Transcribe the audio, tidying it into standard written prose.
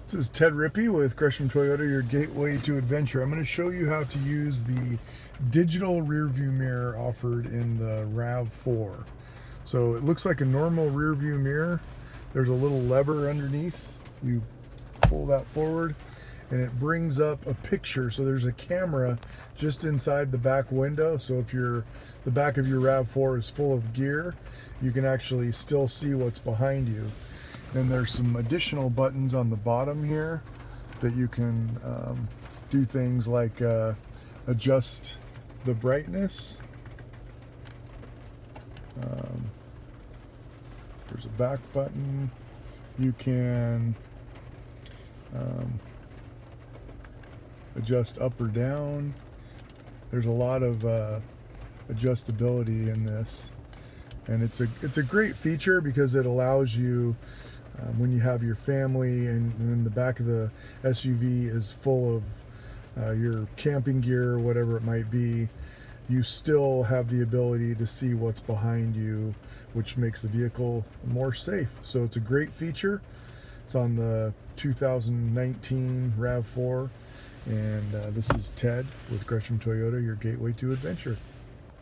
This is Ted Rippee with Gresham Toyota, your gateway to adventure. I'm going to show you how to use the digital rear view mirror offered in the RAV4. So it looks like a normal rear view mirror. There's a little lever underneath. You pull that forward and it brings up a picture. So there's a camera just inside the back window. So if the back of your RAV4 is full of gear, you can actually still see what's behind you. Then there's some additional buttons on the bottom here that you can do things like adjust the brightness. There's a back button. You can adjust up or down. There's a lot of adjustability in this, and it's a great feature because it allows you when you have your family and then the back of the SUV is full of your camping gear or whatever it might be, you still have the ability to see what's behind you, which makes the vehicle more safe. So it's a great feature. It's on the 2019 RAV4, and this is Ted with Gresham Toyota, your gateway to adventure.